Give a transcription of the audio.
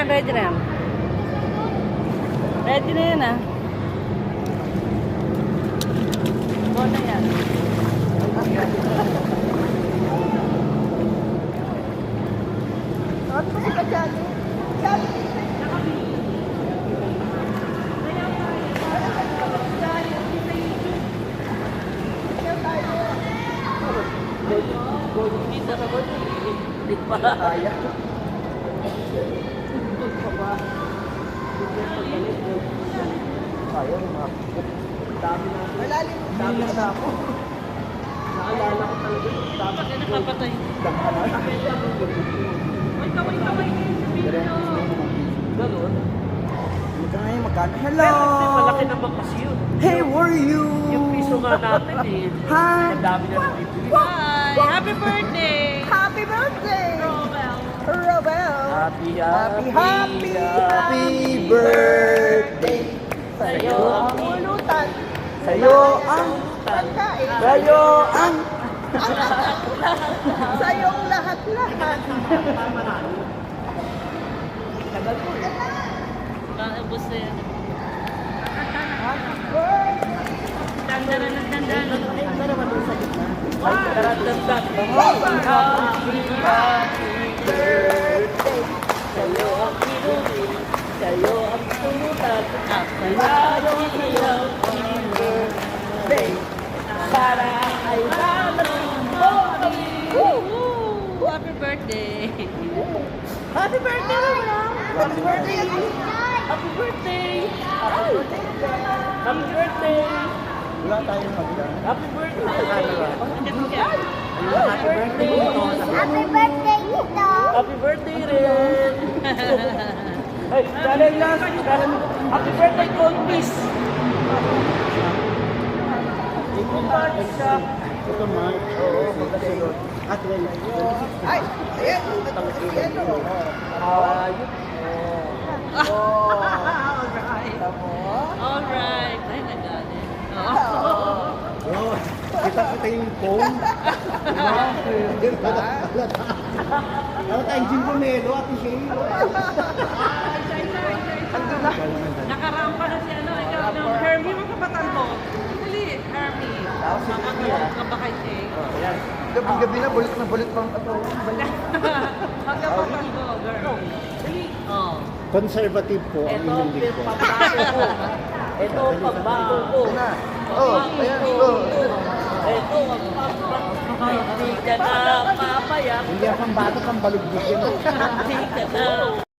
ready na yan. Ready na yan, ah. Go na yan. Ano ba si Kajali? Dito na ba? Hindi pa. Kaya. Kaya mga dami na. Malalim. Dami na ako. Naalala ko talaga. Dapat na nakapatay. May kamay-kamay din sa video. Ganun. Magkano? Pero Hello! hindi, malaki naman kasi yun. Hey, where are you? Yung piso nga natin eh. Hi! Ang dami na nabibili. Hi! Happy birthday! Happy birthday! Robel! Robel! Happy birthday! Sa'yo ang ulutan. Sa'yo ang pagkain. Sa'yo ang Sa'yong lahat-lahat. Kaubos na yan. Happy birthday! Dandaran ng dandaran. Birthday! Sa'yo ang pinunin, sa'yo ang tumutan, at sa'yo iyong birthday. Para ay lalaking mo kami. Woo! Happy birthday! Happy birthday, Mama! Happy birthday! Happy birthday! Happy birthday! Wala tayong magda. Happy birthday! Happy birthday! Happy birthday, Tito! Happy birthday rin! Ay, challenge last! Happy birthday, Gold Miss! Ito Mark. Oo, magkasunod. At well. Ay! Ayan! Ayan o! Ayun. Alright. Ay, nagalit. Oh, kita yung phone. Diba? Ano tayong Jim Romero at Shane? Nakarampa na si ano. Ikaw, no, Hermie, magkapatan ko. Dali, Hermie. Makakalaw ka ba kay Shane? Gabi-gabi na, bulit pang ito. Magkapatan ko, girl. Dali. Oh. Conservative po ang Ito, inyong lingkod. pagbago ko. Ito, pagbago ko. Oh, ayan. Oh. Ito, hindi ka na papayak. Hindi ang pambato, pambalugbog yun. Hindi ka na